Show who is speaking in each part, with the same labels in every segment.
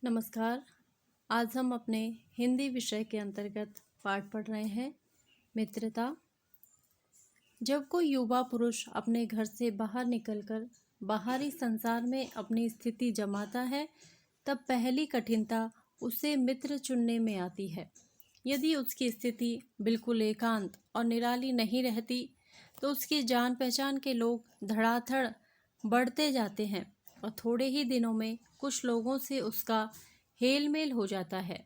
Speaker 1: नमस्कार। आज हम अपने हिंदी विषय के अंतर्गत पाठ पढ़ रहे हैं मित्रता। जब कोई युवा पुरुष अपने घर से बाहर निकलकर बाहरी संसार में अपनी स्थिति जमाता है, तब पहली कठिनता उसे मित्र चुनने में आती है। यदि उसकी स्थिति बिल्कुल एकांत और निराली नहीं रहती, तो उसकी जान पहचान के लोग धड़ाधड़ बढ़ते जाते हैं और थोड़े ही दिनों में कुछ लोगों से उसका हेलमेल हो जाता है।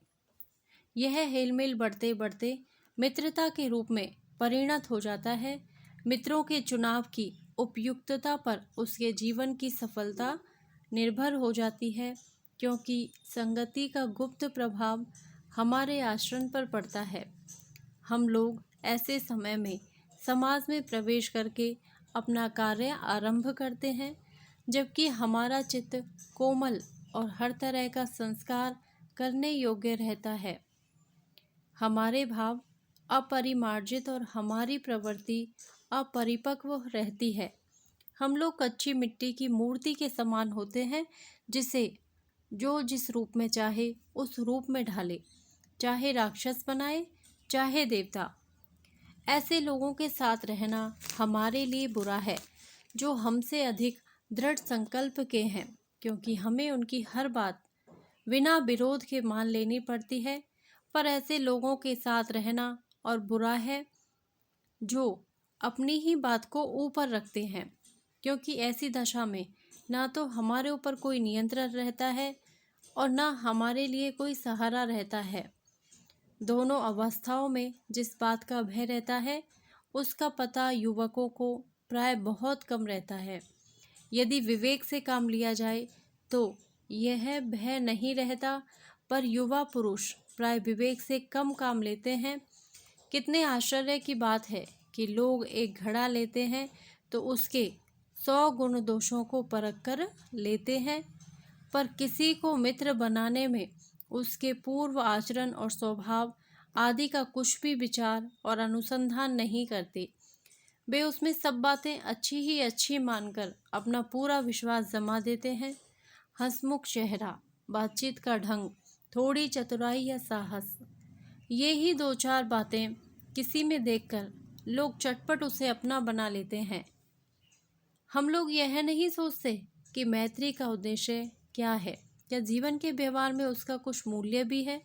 Speaker 1: यह हेलमेल बढ़ते बढ़ते मित्रता के रूप में परिणत हो जाता है। मित्रों के चुनाव की उपयुक्तता पर उसके जीवन की सफलता निर्भर हो जाती है, क्योंकि संगति का गुप्त प्रभाव हमारे आचरण पर पड़ता है। हम लोग ऐसे समय में समाज में प्रवेश करके अपना कार्य आरंभ करते हैं, जबकि हमारा चित्त कोमल और हर तरह का संस्कार करने योग्य रहता है। हमारे भाव अपरिमार्जित और हमारी प्रवृत्ति अपरिपक्व रहती है। हम लोग कच्ची मिट्टी की मूर्ति के समान होते हैं, जिसे जो जिस रूप में चाहे उस रूप में ढाले, चाहे राक्षस बनाए चाहे देवता। ऐसे लोगों के साथ रहना हमारे लिए बुरा है, जो हमसे अधिक दृढ़ संकल्प के हैं, क्योंकि हमें उनकी हर बात बिना विरोध के मान लेनी पड़ती है। पर ऐसे लोगों के साथ रहना और बुरा है जो अपनी ही बात को ऊपर रखते हैं, क्योंकि ऐसी दशा में ना तो हमारे ऊपर कोई नियंत्रण रहता है और ना हमारे लिए कोई सहारा रहता है। दोनों अवस्थाओं में जिस बात का भय रहता है, उसका पता युवकों को प्राय बहुत कम रहता है। यदि विवेक से काम लिया जाए तो यह भय नहीं रहता, पर युवा पुरुष प्राय विवेक से कम काम लेते हैं। कितने आश्चर्य की बात है कि लोग एक घड़ा लेते हैं तो उसके 100 गुण दोषों को परख कर लेते हैं, पर किसी को मित्र बनाने में उसके पूर्व आचरण और स्वभाव आदि का कुछ भी विचार और अनुसंधान नहीं करते। वे उसमें सब बातें अच्छी ही अच्छी मानकर अपना पूरा विश्वास जमा देते हैं। हंसमुख चेहरा, बातचीत का ढंग, थोड़ी चतुराई या साहस, ये ही दो चार बातें किसी में देखकर लोग चटपट उसे अपना बना लेते हैं। हम लोग यह नहीं सोचते कि मैत्री का उद्देश्य क्या है, या जीवन के व्यवहार में उसका कुछ मूल्य भी है।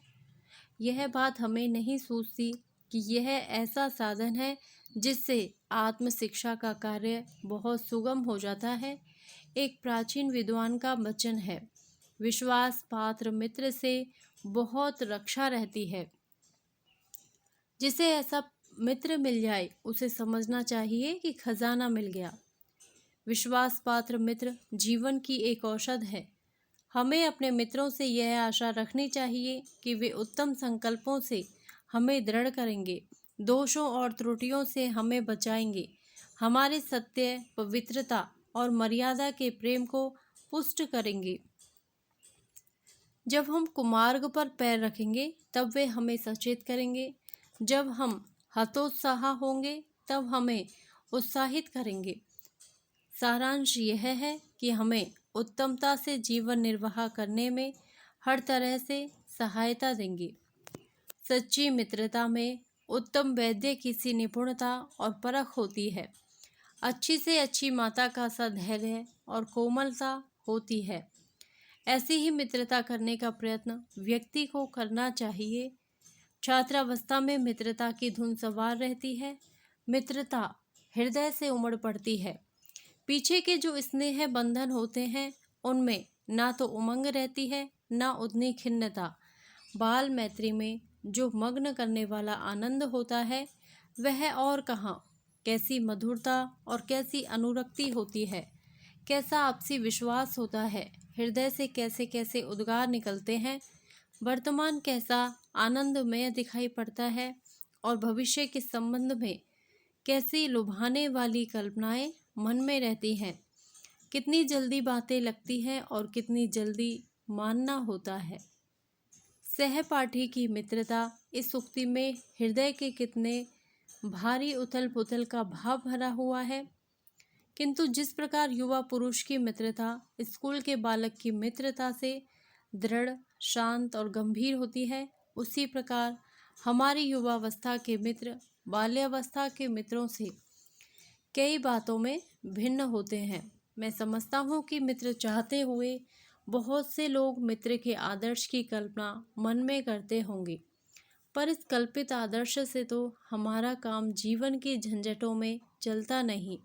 Speaker 1: यह बात हमें नहीं सूझती कि यह ऐसा साधन है जिससे आत्म शिक्षा का कार्य बहुत सुगम हो जाता है। एक प्राचीन विद्वान का वचन है, विश्वास पात्र मित्र से बहुत रक्षा रहती है। जिसे ऐसा मित्र मिल जाए उसे समझना चाहिए कि खजाना मिल गया। विश्वास पात्र मित्र जीवन की एक औषध है। हमें अपने मित्रों से यह आशा रखनी चाहिए कि वे उत्तम संकल्पों से हमें दृढ़ करेंगे, दोषों और त्रुटियों से हमें बचाएंगे, हमारे सत्य, पवित्रता और मर्यादा के प्रेम को पुष्ट करेंगे। जब हम कुमार्ग पर पैर रखेंगे तब वे हमें सचेत करेंगे, जब हम हतोत्साह होंगे तब हमें उत्साहित करेंगे। सारांश यह है कि हमें उत्तमता से जीवन निर्वाह करने में हर तरह से सहायता देंगे। सच्ची मित्रता में उत्तम वैद्य की सी निपुणता और परख होती है। अच्छी से अच्छी माता का सा धैर्य और कोमलता होती है। ऐसी ही मित्रता करने का प्रयत्न व्यक्ति को करना चाहिए। छात्रावस्था में मित्रता की धुन सवार रहती है। मित्रता हृदय से उमड़ पड़ती है। पीछे के जो स्नेह बंधन होते हैं उनमें ना तो उमंग रहती है, ना उतनी खिन्नता। बाल मैत्री में जो मग्न करने वाला आनंद होता है वह और कहाँ। कैसी मधुरता और कैसी अनुरक्ति होती है, कैसा आपसी विश्वास होता है, हृदय से कैसे कैसे उद्गार निकलते हैं। वर्तमान कैसा आनंदमय दिखाई पड़ता है और भविष्य के संबंध में कैसी लुभाने वाली कल्पनाएं मन में रहती हैं। कितनी जल्दी बातें लगती हैं और कितनी जल्दी मानना होता है। सहपाठी की मित्रता, इस उक्ति में हृदय के कितने भारी उथल पुथल का भाव भरा हुआ है। किंतु जिस प्रकार युवा पुरुष की मित्रता स्कूल के बालक की मित्रता से दृढ़, शांत और गंभीर होती है, उसी प्रकार हमारी युवावस्था के मित्र बाल्यावस्था के मित्रों से कई बातों में भिन्न होते हैं। मैं समझता हूँ कि मित्र चाहते हुए बहुत से लोग मित्र के आदर्श की कल्पना मन में करते होंगे, पर इस कल्पित आदर्श से तो हमारा काम जीवन की झंझटों में चलता नहीं।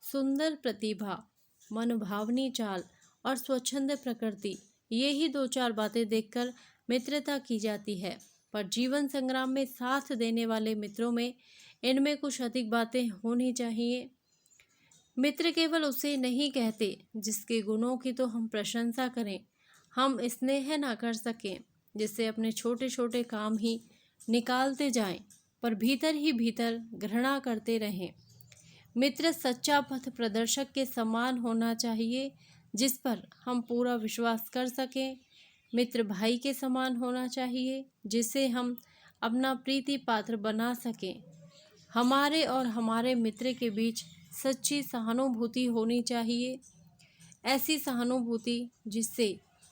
Speaker 1: सुंदर प्रतिभा, मनभावनी चाल और स्वच्छंद प्रकृति, ये ही दो चार बातें देखकर मित्रता की जाती है, पर जीवन संग्राम में साथ देने वाले मित्रों में इनमें कुछ अधिक बातें होनी चाहिए। मित्र केवल उसे नहीं कहते जिसके गुणों की तो हम प्रशंसा करें, हम स्नेह ना कर सकें, जिससे अपने छोटे छोटे काम ही निकालते जाएं, पर भीतर ही भीतर घृणा करते रहें। मित्र सच्चा पथ प्रदर्शक के समान होना चाहिए, जिस पर हम पूरा विश्वास कर सकें। मित्र भाई के समान होना चाहिए, जिसे हम अपना प्रीति पात्र बना सकें। हमारे और हमारे मित्र के बीच सच्ची सहानुभूति होनी चाहिए, ऐसी सहानुभूति जिससे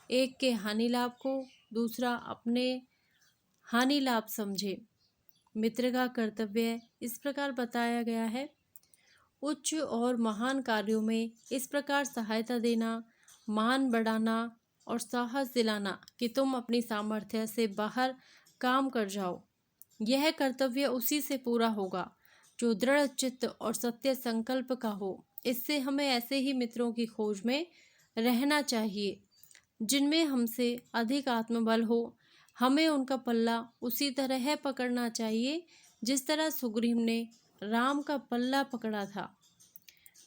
Speaker 1: एक के हानि लाभ को दूसरा अपने हानि लाभ समझे। मित्र का कर्तव्य इस प्रकार बताया गया है। उच्च और महान कार्यों में इस प्रकार सहायता देना, मान बढ़ाना और साहस दिलाना कि तुम अपनी सामर्थ्य से बाहर काम कर जाओ। यह कर्तव्य उसी से पूरा होगा जो दृढ़ चित्त और सत्य संकल्प का हो। इससे हमें ऐसे ही मित्रों की खोज में रहना चाहिए जिनमें हमसे अधिक आत्मबल हो। हमें उनका पल्ला उसी तरह पकड़ना चाहिए जिस तरह सुग्रीव ने राम का पल्ला पकड़ा था।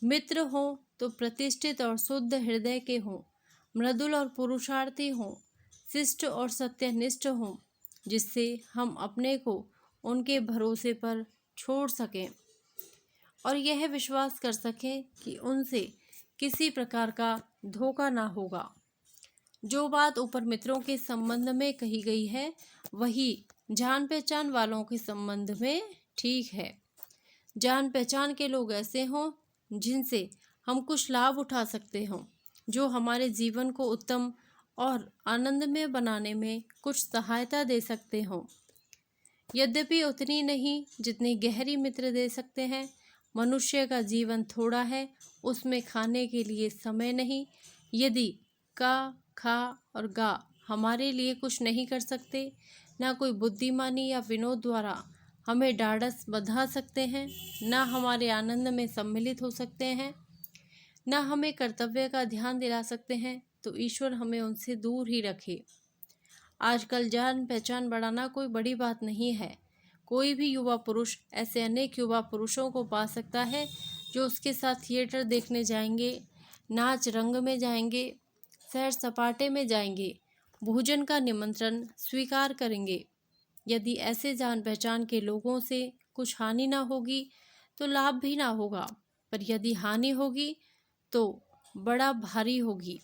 Speaker 1: मित्र हो तो प्रतिष्ठित और शुद्ध हृदय के हों, मृदुल और पुरुषार्थी हों, शिष्ट और सत्यनिष्ठ हों, जिससे हम अपने को उनके भरोसे पर छोड़ सकें और यह विश्वास कर सकें कि उनसे किसी प्रकार का धोखा ना होगा। जो बात ऊपर मित्रों के संबंध में कही गई है, वही जान पहचान वालों के संबंध में ठीक है। जान पहचान के लोग ऐसे हों जिनसे हम कुछ लाभ उठा सकते हों, जो हमारे जीवन को उत्तम और आनंदमय बनाने में कुछ सहायता दे सकते हों, यद्यपि उतनी नहीं जितनी गहरी मित्र दे सकते हैं। मनुष्य का जीवन थोड़ा है, उसमें खाने के लिए समय नहीं। यदि का, खा और गा हमारे लिए कुछ नहीं कर सकते, ना कोई बुद्धिमानी या विनोद द्वारा हमें ढाढ़स बंधा सकते हैं, ना हमारे आनंद में सम्मिलित हो सकते हैं, ना हमें कर्तव्य का ध्यान दिला सकते हैं, तो ईश्वर हमें उनसे दूर ही रखे। आजकल जान पहचान बढ़ाना कोई बड़ी बात नहीं है। कोई भी युवा पुरुष ऐसे अनेक युवा पुरुषों को पा सकता है जो उसके साथ थिएटर देखने जाएंगे, नाच रंग में जाएंगे, सैर सपाटे में जाएंगे, भोजन का निमंत्रण स्वीकार करेंगे। यदि ऐसे जान पहचान के लोगों से कुछ हानि ना होगी तो लाभ भी ना होगा, पर यदि हानि होगी तो बड़ा भारी होगी।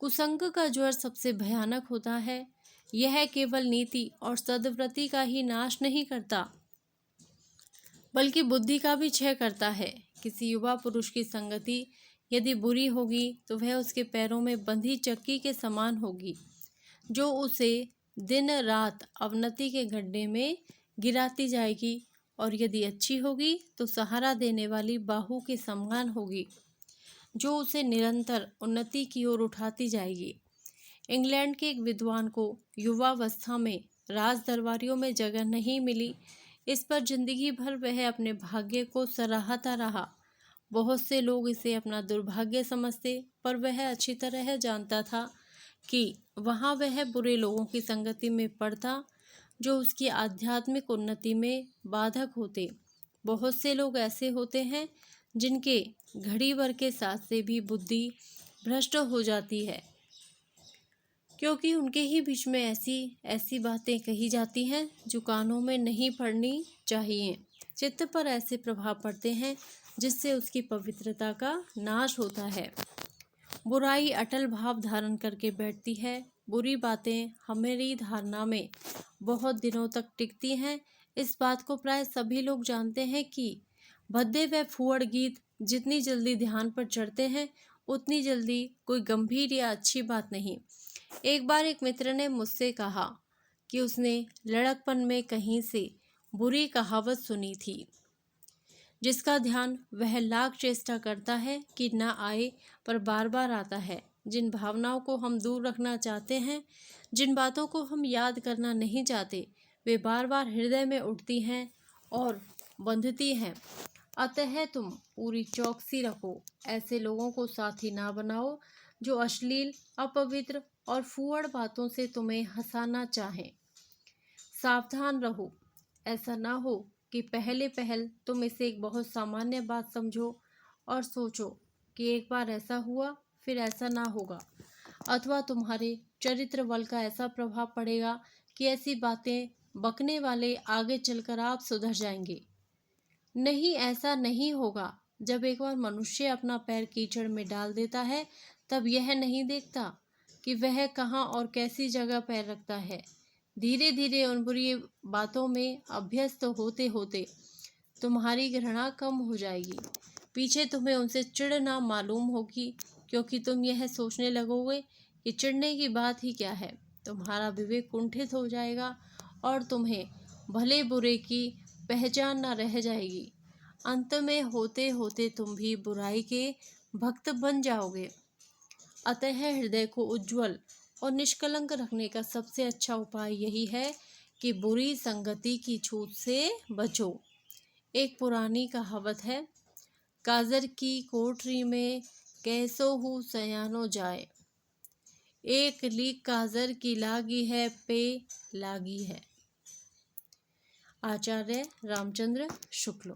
Speaker 1: कुसंग का ज्वर सबसे भयानक होता है। यह केवल नीति और सद्वृत्ति का ही नाश नहीं करता, बल्कि बुद्धि का भी क्षय करता है। किसी युवा पुरुष की संगति यदि बुरी होगी तो वह उसके पैरों में बंधी चक्की के समान होगी, जो उसे दिन रात अवनति के गड्ढे में गिराती जाएगी, और यदि अच्छी होगी तो सहारा देने वाली बाहू के समान होगी, जो उसे निरंतर उन्नति की ओर उठाती जाएगी। इंग्लैंड के एक विद्वान को युवावस्था में राज दरबारियों में जगह नहीं मिली। इस पर जिंदगी भर वह अपने भाग्य को सराहता रहा। बहुत से लोग इसे अपना दुर्भाग्य समझते, पर वह अच्छी तरह जानता था कि वहाँ वह बुरे लोगों की संगति में पड़ता जो उसकी आध्यात्मिक उन्नति में बाधक होते। बहुत से लोग ऐसे होते हैं जिनके घड़ी भर के साथ से भी बुद्धि भ्रष्ट हो जाती है, क्योंकि उनके ही बीच में ऐसी बातें कही जाती हैं जो कानों में नहीं पड़नी चाहिए। चित्त पर ऐसे प्रभाव पड़ते हैं जिससे उसकी पवित्रता का नाश होता है। बुराई अटल भाव धारण करके बैठती है। बुरी बातें हमारी धारणा में बहुत दिनों तक टिकती हैं। इस बात को प्राय सभी लोग जानते हैं कि भद्दे व फूहड़ गीत जितनी जल्दी ध्यान पर चढ़ते हैं, उतनी जल्दी कोई गंभीर या अच्छी बात नहीं। एक बार एक मित्र ने मुझसे कहा कि उसने लड़कपन में कहीं से बुरी कहावत सुनी थी, जिसका ध्यान वह लाख चेष्टा करता है कि न आए, पर बार बार आता है। जिन भावनाओं को हम दूर रखना चाहते हैं, जिन बातों को हम याद करना नहीं चाहते, वे बार बार हृदय में उठती हैं और बंधती हैं। अतः तुम पूरी चौकसी रखो, ऐसे लोगों को साथी ना बनाओ जो अश्लील, अपवित्र और फूहड़ बातों से तुम्हें हंसाना चाहें। सावधान रहो, ऐसा ना हो कि पहले पहल तुम इसे एक बहुत सामान्य बात समझो और सोचो कि एक बार ऐसा हुआ फिर ऐसा ना होगा, अथवा तुम्हारे चरित्र बल का ऐसा प्रभाव पड़ेगा कि ऐसी बातें बकने वाले आगे चलकर आप सुधर जाएंगे। नहीं, ऐसा नहीं होगा। जब एक बार मनुष्य अपना पैर कीचड़ में डाल देता है, तब यह नहीं देखता कि वह कहाँ और कैसी जगह पैर रखता है। धीरे धीरे उन बुरी बातों में अभ्यस्त होते होते तुम्हारी घृणा कम हो जाएगी। पीछे तुम्हें उनसे चिढ़ ना मालूम होगी, क्योंकि तुम यह सोचने लगोगे कि चिढ़ने की बात ही क्या है। तुम्हारा विवेक कुंठित हो जाएगा और तुम्हें भले बुरे की पहचान न रह जाएगी। अंत में होते होते तुम भी बुराई के भक्त बन जाओगे। अतः हृदय को उज्ज्वल और निष्कलंक रखने का सबसे अच्छा उपाय यही है कि बुरी संगति की छूत से बचो। एक पुरानी कहावत है, काजर की कोठरी में कैसो हूँ सयानो जाए, एक लीक काजर की लागी है पे लागी है। आचार्य रामचंद्र शुक्ल।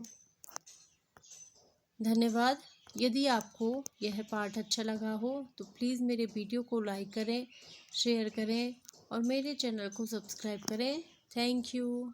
Speaker 1: धन्यवाद। यदि आपको यह पाठ अच्छा लगा हो तो प्लीज़ मेरे वीडियो को लाइक करें, शेयर करें और मेरे चैनल को सब्सक्राइब करें। Thank you.